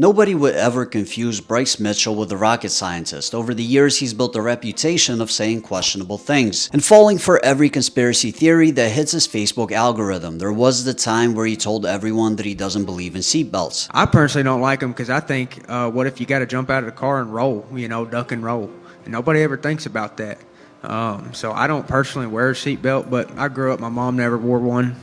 Nobody would ever confuse Bryce Mitchell with a rocket scientist. Over the years, he's built a reputation of saying questionable things and falling for every conspiracy theory that hits his Facebook algorithm. There was the time where he told everyone that he doesn't believe in seatbelts. I personally don't like him because I think, what if you got to jump out of the car and roll, duck and roll? And nobody ever thinks about that. So I don't personally wear a seatbelt, but I grew up, my mom never wore one.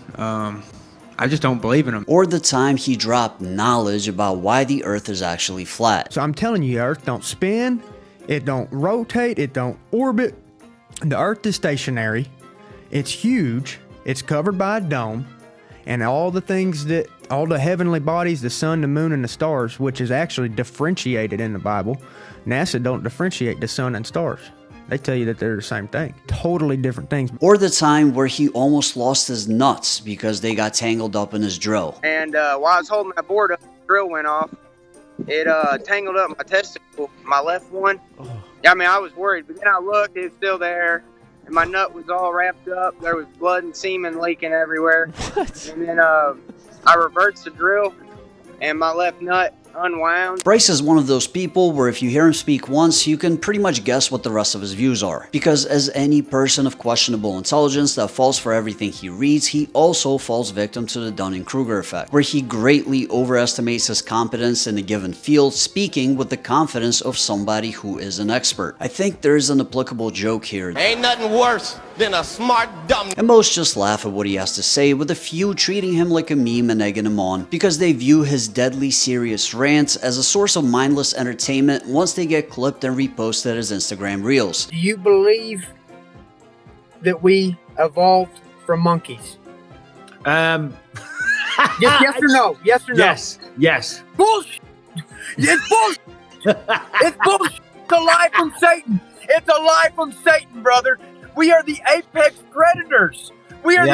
I just don't believe in them. Or the time he dropped knowledge about why the earth is actually flat. So I'm telling you, the earth don't spin, it don't rotate, it don't orbit. The earth is stationary, it's huge, it's covered by a dome, and all the heavenly bodies, the sun, the moon, and the stars, which is actually differentiated in the Bible. NASA don't differentiate the sun and stars. They tell you that they're the same thing. Totally different things. Or the time where he almost lost his nuts because they got tangled up in his drill. And while I was holding my board up, the drill went off. It tangled up my testicle, my left one. Oh. I mean, I was worried, but then I looked, it was still there. And my nut was all wrapped up. There was blood and semen leaking everywhere. What? And then I reversed the drill, and my left nut unwound. Bryce is one of those people where if you hear him speak once, you can pretty much guess what the rest of his views are. Because as any person of questionable intelligence that falls for everything he reads, he also falls victim to the Dunning-Kruger effect, where he greatly overestimates his competence in a given field, speaking with the confidence of somebody who is an expert. I think there's an applicable joke here. Ain't nothing worse than a smart dumb. And most just laugh at what he has to say, with a few treating him like a meme and egging him on, because they view his deadly serious rants as a source of mindless entertainment once they get clipped and reposted as Instagram reels. Do you believe that we evolved from monkeys? Yes or no? Yes or no? Yes. Bullshit! It's bullshit! It's bullshit! It's a lie from Satan! It's a lie from Satan, brother! We are the apex predators! We are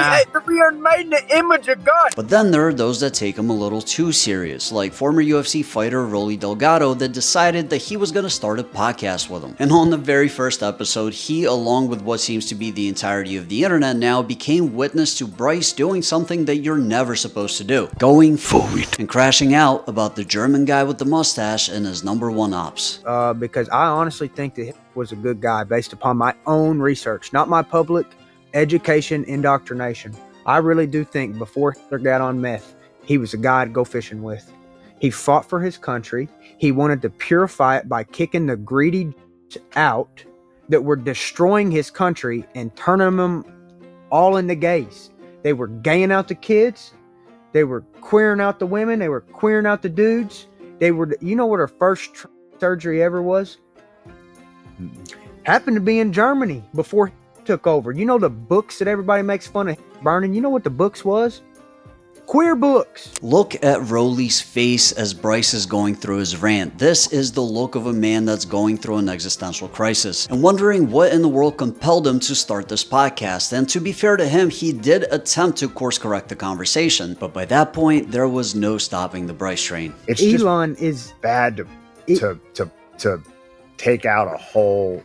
made in the image of God. But then there are those that take him a little too serious, like former UFC fighter Rolly Delgado that decided that he was going to start a podcast with him. And on the very first episode, he, along with what seems to be the entirety of the internet now, became witness to Bryce doing something that you're never supposed to do. Going forward and crashing out about the German guy with the mustache and his #1 ops. Because I honestly think that he was a good guy based upon my own research, not my public education indoctrination. I really do think before Hitler got on meth, he was a guy to go fishing with. He fought for his country. He wanted to purify it by kicking the greedy out that were destroying his country and turning them all into gays. They were gaying out the kids. They were queering out the women. They were queering out the dudes. They were, you know what her first surgery ever was? Happened to be in Germany before he took over. You know the books that everybody makes fun of burning? You know what the books was? Queer books. Look at Rolly's face as Bryce is going through his rant. This is the look of a man that's going through an existential crisis and wondering what in the world compelled him to start this podcast. And to be fair to him, he did attempt to course correct the conversation, but by that point, there was no stopping the Bryce train. It's Elon is bad to take out a whole,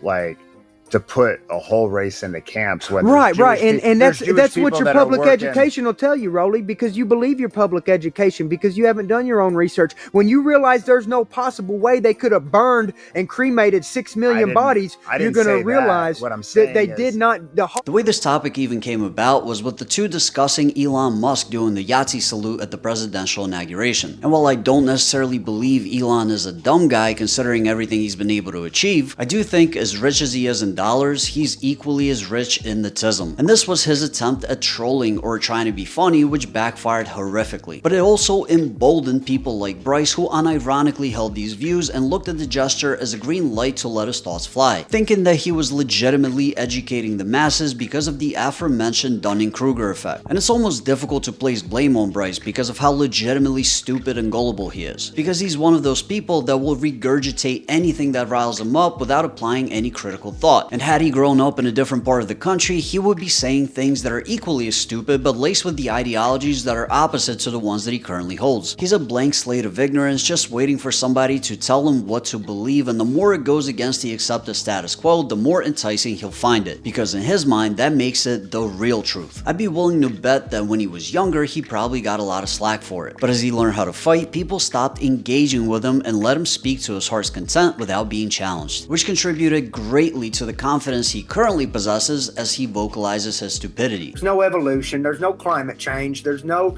to put a whole race into camps. Right. And that's what your public education will tell you, Rolly, because you believe your public education, because you haven't done your own research. When you realize there's no possible way they could have burned and cremated 6 million bodies, you're going to realize that they did not. The way this topic even came about was with the two discussing Elon Musk doing the Yahtzee salute at the presidential inauguration. And while I don't necessarily believe Elon is a dumb guy considering everything he's been able to achieve, I do think as rich as he is in dollars, he's equally as rich in the tism. And this was his attempt at trolling or trying to be funny, which backfired horrifically. But it also emboldened people like Bryce, who unironically held these views and looked at the gesture as a green light to let his thoughts fly, thinking that he was legitimately educating the masses because of the aforementioned Dunning-Kruger effect. And it's almost difficult to place blame on Bryce because of how legitimately stupid and gullible he is. Because he's one of those people that will regurgitate anything that riles him up without applying any critical thought. what. And had he grown up in a different part of the country, he would be saying things that are equally as stupid but laced with the ideologies that are opposite to the ones that he currently holds. He's a blank slate of ignorance, just waiting for somebody to tell him what to believe, and the more it goes against the accepted status quo, the more enticing he'll find it, because in his mind that makes it the real truth. I'd be willing to bet that when he was younger he probably got a lot of slack for it, but as he learned how to fight, people stopped engaging with him and let him speak to his heart's content without being challenged, which contributed greatly to the confidence he currently possesses as he vocalizes his stupidity. There's no evolution, there's no climate change, there's no...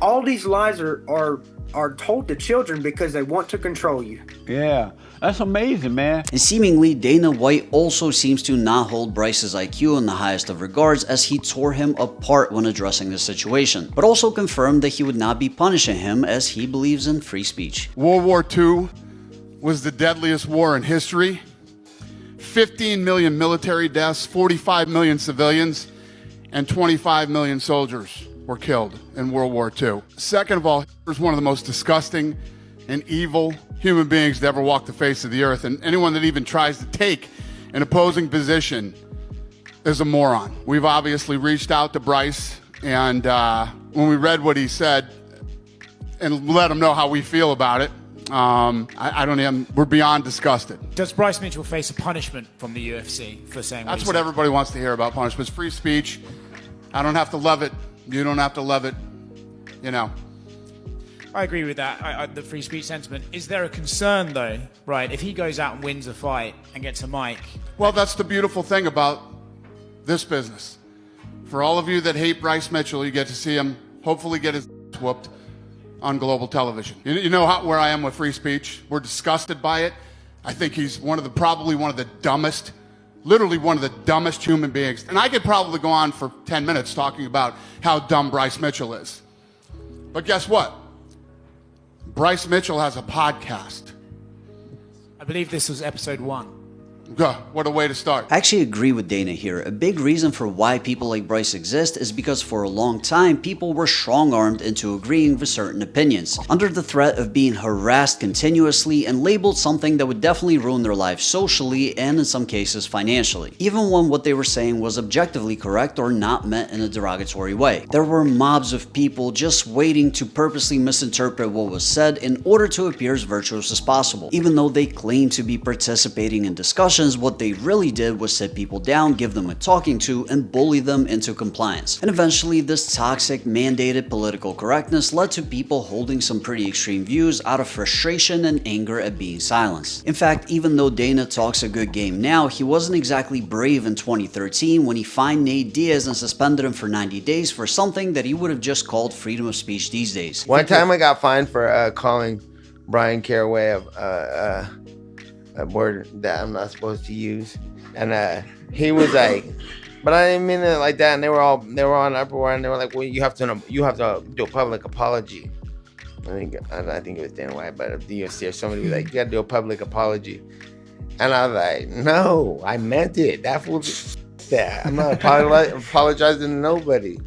All these lies are told to children because they want to control you. Yeah, that's amazing, man. And seemingly, Dana White also seems to not hold Bryce's IQ in the highest of regards, as he tore him apart when addressing the situation, but also confirmed that he would not be punishing him as he believes in free speech. World War II was the deadliest war in history. 15 million military deaths, 45 million civilians, and 25 million soldiers were killed in World War II. Second of all, Hitler's one of the most disgusting and evil human beings to ever walk the face of the earth, and anyone that even tries to take an opposing position is a moron. We've obviously reached out to Bryce, and when we read what he said and let him know how we feel about it, I don't even, we're beyond disgusted. Does Bryce Mitchell face a punishment from the UFC for saying That's what everybody wants to hear about punishments. Free speech. I don't have to love it. You don't have to love it, you know. I agree with that, the free speech sentiment. Is there a concern, though, right, if he goes out and wins a fight and gets a mic? Well, that's the beautiful thing about this business. For all of you that hate Bryce Mitchell, you get to see him hopefully get his whooped on global television. You know where I am with free speech. We're disgusted by it. I think he's probably one of the dumbest, literally one of the dumbest human beings. And I could probably go on for 10 minutes talking about how dumb Bryce Mitchell is. But guess what? Bryce Mitchell has a podcast. I believe this was episode 1. What a way to start. I actually agree with Dana here. A big reason for why people like Bryce exist is because for a long time, people were strong-armed into agreeing with certain opinions, under the threat of being harassed continuously and labeled something that would definitely ruin their lives socially and in some cases financially, even when what they were saying was objectively correct or not meant in a derogatory way. There were mobs of people just waiting to purposely misinterpret what was said in order to appear as virtuous as possible, even though they claimed to be participating in discussions. What they really did was sit people down, give them a talking to, and bully them into compliance. And eventually, this toxic, mandated political correctness led to people holding some pretty extreme views out of frustration and anger at being silenced. In fact, even though Dana talks a good game now, he wasn't exactly brave in 2013 when he fined Nate Diaz and suspended him for 90 days for something that he would have just called freedom of speech these days. One time I got fined for calling Brian Caraway a word that I'm not supposed to use, and he was like, but I didn't mean it like that. And they were on uproar, and they were like, well, you have to do a public apology. I think it was Dan White, but the UFC or somebody was like, you got to do a public apology, and I was like, no, I meant it. That was that. I'm not apologizing to nobody.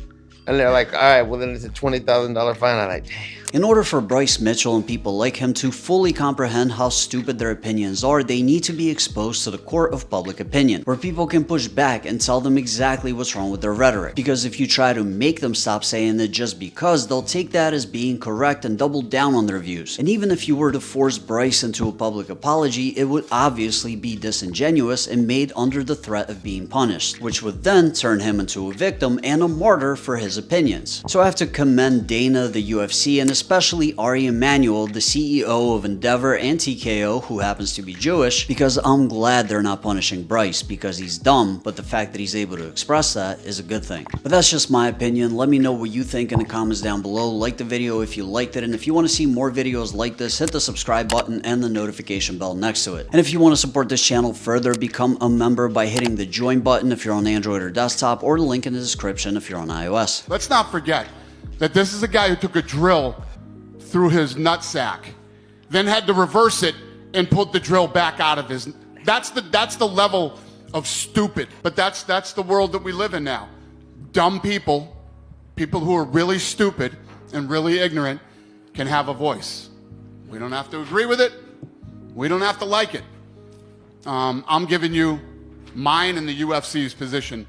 And they're like, all right, well then it's a $20,000 fine. I'm like, damn. In order for Bryce Mitchell and people like him to fully comprehend how stupid their opinions are, they need to be exposed to the court of public opinion, where people can push back and tell them exactly what's wrong with their rhetoric. Because if you try to make them stop saying it just because, they'll take that as being correct and double down on their views. And even if you were to force Bryce into a public apology, it would obviously be disingenuous and made under the threat of being punished, which would then turn him into a victim and a martyr for his opinions. So I have to commend Dana, the UFC, and especially Ari Emanuel, the CEO of Endeavor and TKO, who happens to be Jewish, because I'm glad they're not punishing Bryce because he's dumb, but the fact that he's able to express that is a good thing. But that's just my opinion. Let me know what you think in the comments down below. Like the video if you liked it, and if you want to see more videos like this, hit the subscribe button and the notification bell next to it. And if you want to support this channel further, become a member by hitting the join button if you're on Android or desktop, or the link in the description if you're on iOS. Let's not forget that this is a guy who took a drill through his nutsack, then had to reverse it and put the drill back out of his. That's the level of stupid. But that's the world that we live in now. Dumb people who are really stupid and really ignorant, can have a voice. We don't have to agree with it. We don't have to like it. I'm giving you mine and the UFC's position.